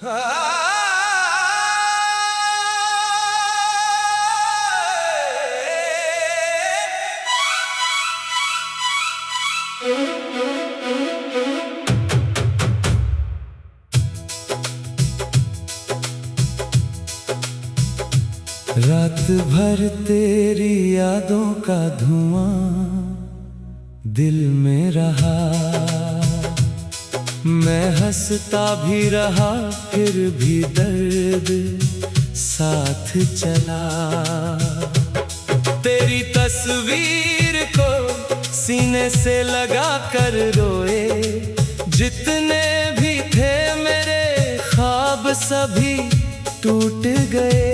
रात भर तेरी यादों का धुआं दिल में रहा, मैं हंसता भी रहा फिर भी दर्द साथ चला। तेरी तस्वीर को सीने से लगा कर रोए, जितने भी थे मेरे ख्वाब सभी टूट गए।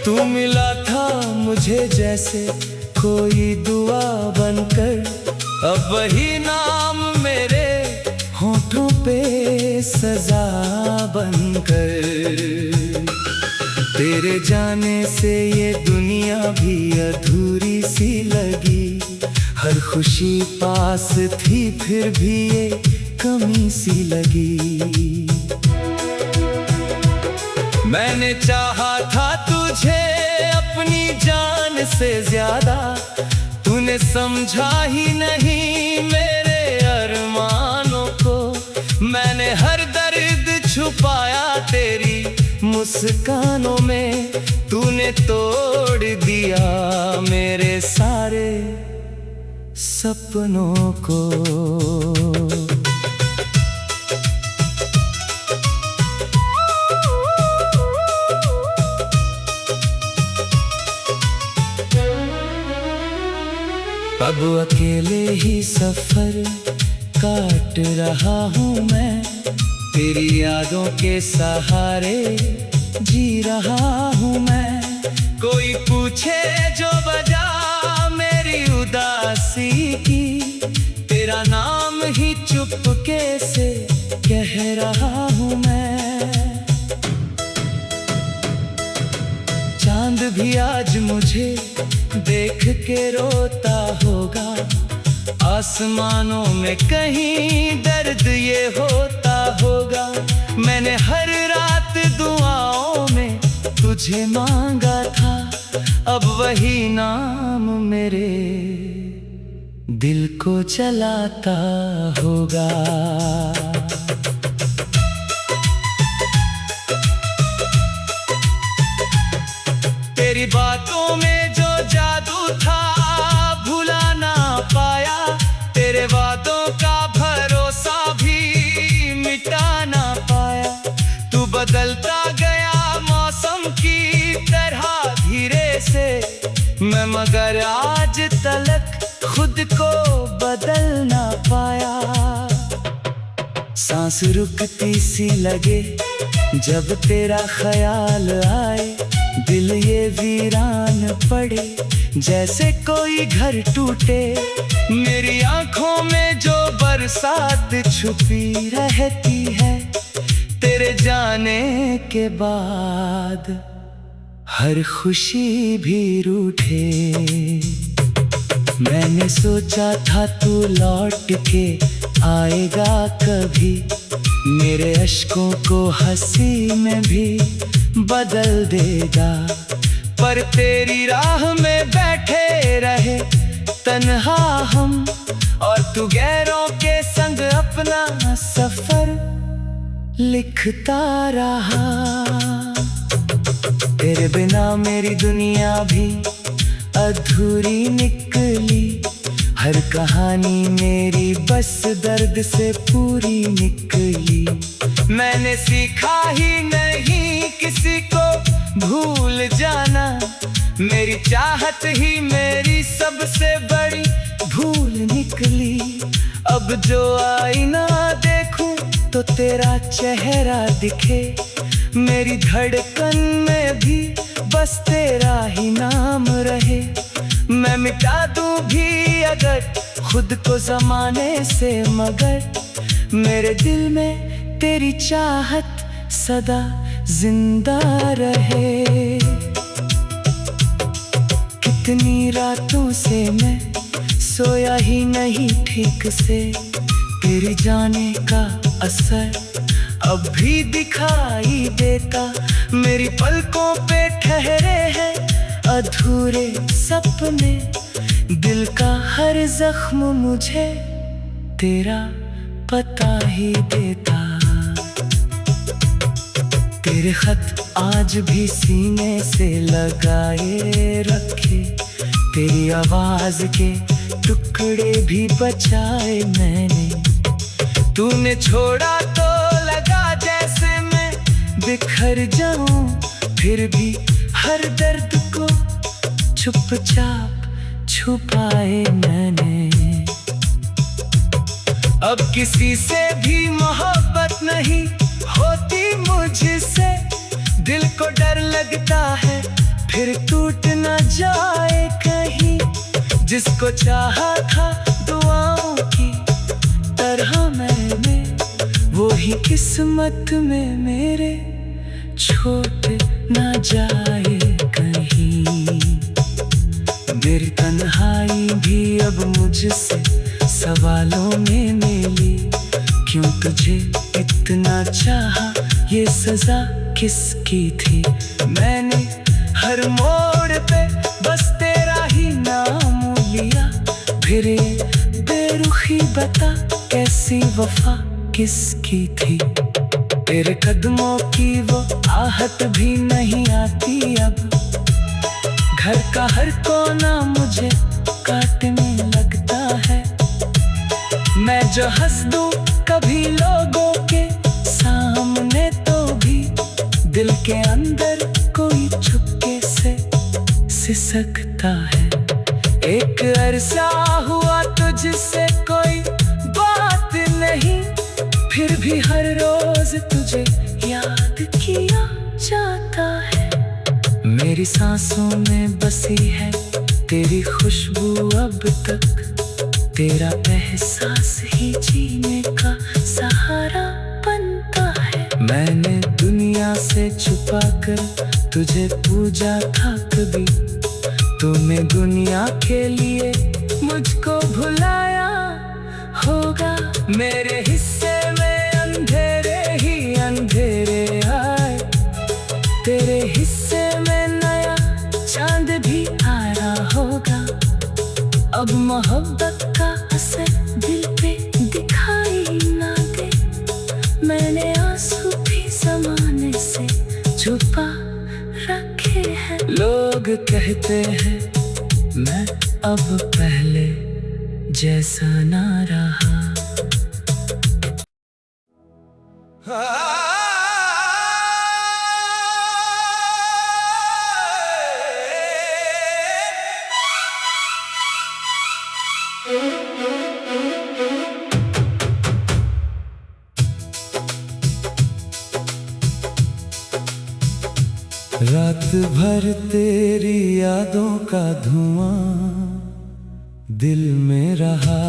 तू मिला था मुझे जैसे कोई दुआ बनकर, अब वही नाम मेरे होठों पे सजा बनकर। तेरे जाने से ये दुनिया भी अधूरी सी लगी, हर खुशी पास थी फिर भी ये कमी सी लगी। मैंने चाहा था तुझे अपनी जान से ज्यादा, तूने समझा ही नहीं मेरे अरमानों को। मैंने हर दर्द छुपाया तेरी मुस्कानों में, तूने तोड़ दिया मेरे सारे सपनों को। अब अकेले ही सफर काट रहा हूँ मैं, तेरी यादों के सहारे जी रहा हूँ मैं। कोई पूछे जो वजह मेरी उदासी की, तेरा नाम ही चुपके से कह रहा हूँ मैं। चांद भी आज मुझे देख के रोता होगा, आसमानों में कहीं दर्द ये होता होगा। मैंने हर रात दुआओं में तुझे मांगा था, अब वही नाम मेरे दिल को जलाता होगा। तेरी बातों में जो जादू था भुला ना पाया, तेरे वादों का भरोसा भी मिटा ना पाया। तू बदलता गया मौसम की तरह धीरे से, मैं मगर आज तलक खुद को बदल ना पाया। सांस रुकती सी लगे जब तेरा ख्याल आए, दिल ये वीरान पड़े जैसे कोई घर टूटे। मेरी आंखों में जो बरसात छुपी रहती है, तेरे जाने के बाद हर खुशी भी रूठे। मैंने सोचा था तू लौट के आएगा कभी, मेरे अश्कों को हंसी में भी बदल देगा। पर तेरी राह में बैठे रहे तन्हा हम, और तू गैरों के संग अपना सफर लिखता रहा। तेरे बिना मेरी दुनिया भी अधूरी निकली, हर कहानी मेरी बस दर्द से पूरी निकली। मैंने सीखा ही नहीं किसी को भूल जाना, मेरी चाहत ही मेरी सबसे बड़ी भूल निकली। अब जो आईना देखूं तो तेरा चेहरा दिखे, मेरी धड़कन में भी बस तेरा ही नाम रहे। मैं मिटा दूं भी अगर खुद को ज़माने से, मगर मेरे दिल में तेरी चाहत सदा जिंदा रहे। कितनी रातों से मैं सोया ही नहीं ठीक से, तेरे जाने का असर अब भी दिखाई देता, मेरी पलकों पे ठहरे हैं अधूरे सपने। दिल का हर जख्म मुझे तेरा पता ही देता। तेरे खत आज भी सीने से लगाए रखे, तेरी आवाज के टुकड़े भी बचाए मैंने। तूने छोड़ा तो लगा जैसे मैं बिखर जाऊं, फिर भी हर दर्द को चुपचाप छुपाए मैंने। अब किसी से भी मोहब्बत नहीं होती मुझसे, दिल को डर लगता है फिर टूट न जाए कहीं। जिसको चाहा था दुआओं की तरह मैंने, वो ही किस्मत में मेरे छूट न जाए कहीं। मेरी तन्हाई भी अब मुझसे सवालों में मिली, क्यों तुझे इतना चाहा, ये सजा किसकी थी। मैंने हर मोड़ पे बस तेरा ही नाम लिया, फिर बेरुखी बता कैसी वफा किसकी थी। तेरे कदमों की वो आहट भी नहीं आती अब, घर का हर कोना मुझे काटने लगता है। मैं जो हंस दूं कभी लोगों के सामने, तो भी दिल के अंदर कोई चुपके से सिसकता है। एक अरसा हुआ तुझसे कोई बात नहीं, फिर भी हर रोज तुझे याद किया जाता है। मेरी सांसों में बसी है तेरी खुशबू अब तक, तेरा एहसास ही जीने का सहारा बनता है। मैंने दुनिया से छुपा कर तुझे पूजा था कभी, तूने दुनिया के लिए मुझको भुलाया होगा। मेरे हिस्से में अंधेरे ही अंधेरे आए, तेरे हिस्से में नया चांद भी आ रहा होगा। अब मोहब्बत का असर दिल पे दिखाई ना दे, मैंने आंसू भी ज़माने से छुपा रखे हैं। लोग कहते हैं मैं अब पहले जैसा ना रहा। रात भर तेरी यादों का धुआं दिल में रहा,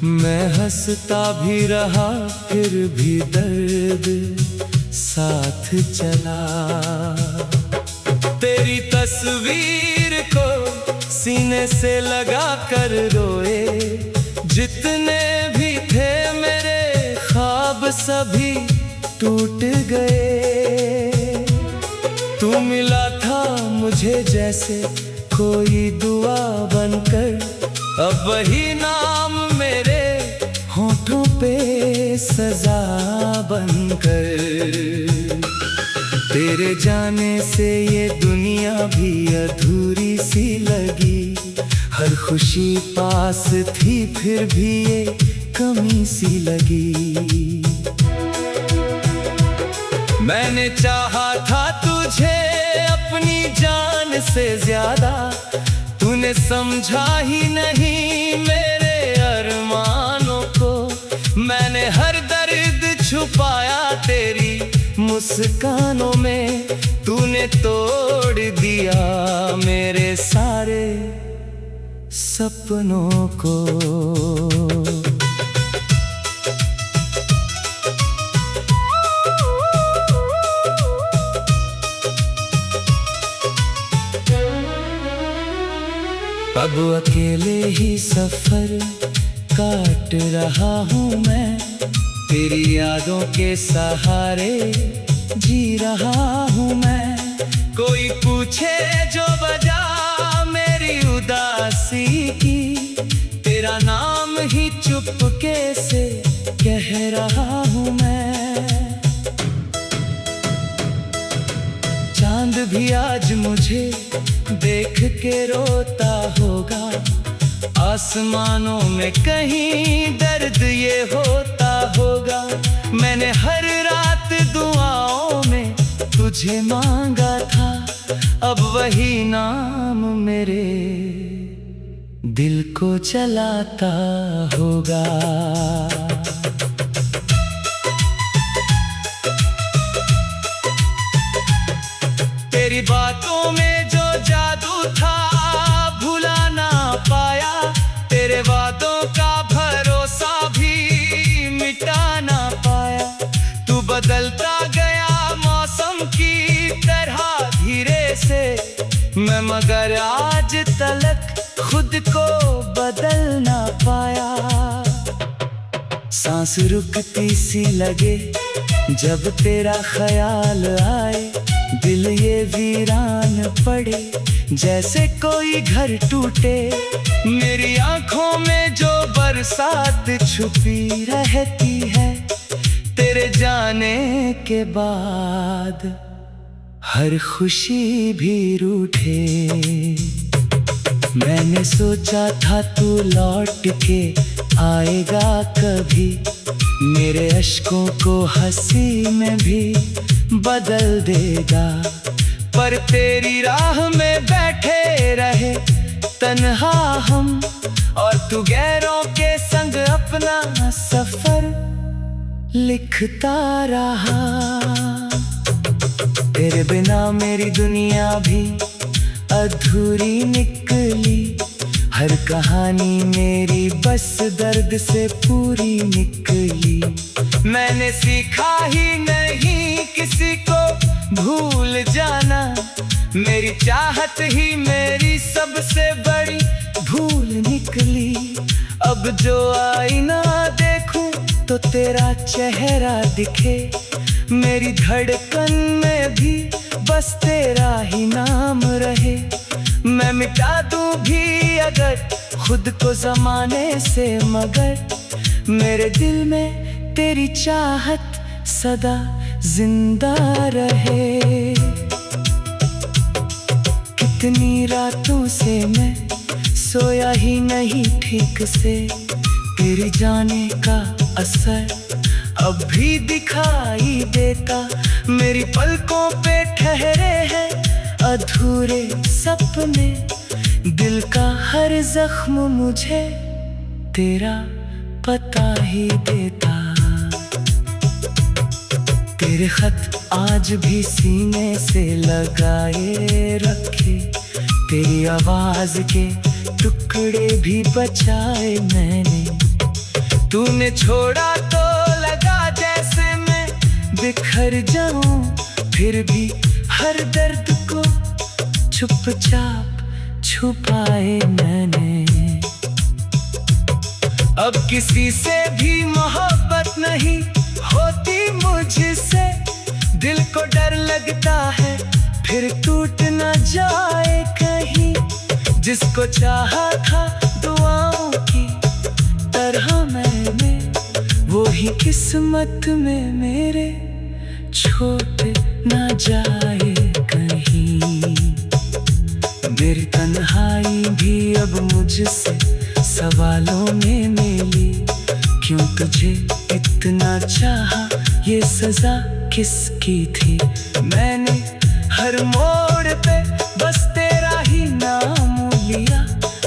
मैं हंसता भी रहा फिर भी दर्द साथ चला। तेरी तस्वीर को सीने से लगा कर रोए, जितने भी थे मेरे ख्वाब सभी टूट गए। तू मिला था मुझे जैसे कोई दुआ बनकर, अब वही नाम मेरे होठों पे सजा बनकर। तेरे जाने से ये दुनिया भी अधूरी सी लगी, हर खुशी पास थी फिर भी ये कमी सी लगी। मैंने चाहा था तुझे अपनी जान से ज्यादा, तूने समझा ही नहीं मेरे अरमानों को। मैंने हर दर्द छुपाया तेरी मुस्कानों में, तूने तोड़ दिया मेरे सारे सपनों को। अब अकेले ही सफर काट रहा हूँ मैं, तेरी यादों के सहारे जी रहा हूँ मैं। कोई पूछे जो वजह मेरी उदासी की, तेरा नाम ही चुपके से कह रहा हूँ मैं। चांद भी आज मुझे देख के रोता होगा, आसमानों में कहीं दर्द ये होता होगा। मैंने हर रात दुआओं में तुझे मांगा था, अब वही नाम मेरे दिल को जलाता होगा। तेरी बातों में जो जादू था भुला ना पाया, तेरे वादों का भरोसा भी मिटा ना पाया। तू बदलता गया मौसम की तरह धीरे से, मैं मगर आज तलक खुद को बदल ना पाया। सांस रुकती सी लगे जब तेरा ख्याल आए, दिल ये वीरान पड़े जैसे कोई घर टूटे। मेरी आंखों में जो बरसात छुपी रहती है, तेरे जाने के बाद हर खुशी भी रूठे। मैंने सोचा था तू लौट के आएगा कभी, मेरे अश्कों को हंसी में भी बदल देगा। पर तेरी राह में बैठे रहे तन्हा हम, और तू गैरों के संग अपना सफर लिखता रहा। तेरे बिना मेरी दुनिया भी अधूरी निकली, हर कहानी मेरी बस दर्द से पूरी निकली। मैंने सीखा ही नहीं किसी को भूल जाना, मेरी चाहत ही मेरी सबसे बड़ी भूल निकली। अब जो आईना देखूं तो तेरा चेहरा दिखे, मेरी धड़कन में भी बस तेरा ही नाम रहे। मैं मिटा दूं भी अगर खुद को ज़माने से, मगर मेरे दिल में तेरी चाहत सदा जिंदा रहे। कितनी रातों से मैं सोया ही नहीं ठीक से, तेरे जाने का असर अब भी दिखाई देता। मेरी पलकों पे ठहरे हैं अधूरे सपने, दिल का हर जख्म मुझे तेरा पता ही देता। तेरे खत आज भी सीने से लगाए रखे, तेरी आवाज के टुकड़े भी बचाए मैंने। तूने छोड़ा तो लगा जैसे मैं बिखर जाऊं, फिर भी हर दर्द को चुपचाप छुपाए मैंने। अब किसी से भी मोहब्बत नहीं होती मुझसे, दिल को डर लगता है फिर टूट न जाए कहीं। जिसको चाहा था दुआओं की तरह मैंने, वो ही किस्मत में मेरे छूट न जाए कहीं। मेरी तन्हाई भी अब मुझसे सवालों में मिली, क्यों तुझे इतना चाहा ये सजा किसकी थी। मैंने हर मोड़ पे बस तेरा ही नाम लिया,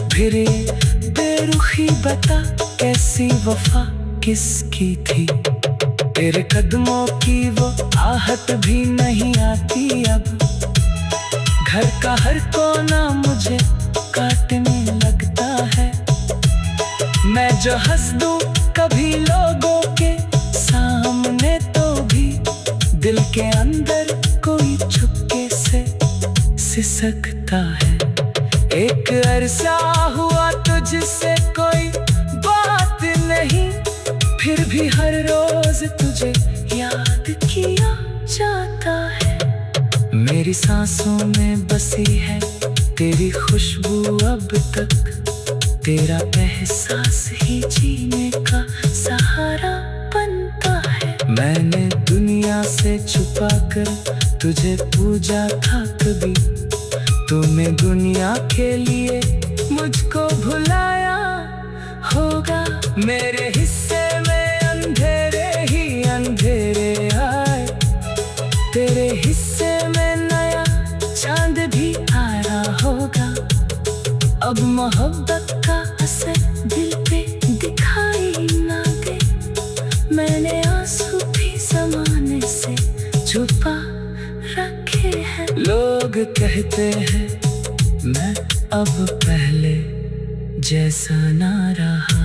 फिर ये बेरुखी बता कैसी वफा किसकी थी। तेरे कदमों की वो आहट भी नहीं आती अब, घर का हर कोना मुझे काटने लगता है। मैं जो हंस दूं कभी लोगों के सामने, तो भी दिल के अंदर कोई चुपके से सिसकता है। एक अरसा हुआ तुझसे कोई बात नहीं, फिर भी हर हर रोज तुझे याद किया जाता है। मेरी सांसों में बसी है तेरी खुशबू अब तक, तेरा एहसास ही जीने का सहारा बनता है। मैंने दुनिया से छुपा कर तुझे पूजा था कभी, तूने दुनिया के लिए मुझको भुलाया होगा। मेरे हिस्से में अंधेरे ही अंधेरे आए, तेरे हिस्से में नया चांद भी आया होगा। अब मोहब्बत का असर दिल पे दिखाई ना दे, मैंने आंसू भी ज़माने से छुपा रखे हैं। लोग कहते हैं मैं अब पहले जैसा ना रहा,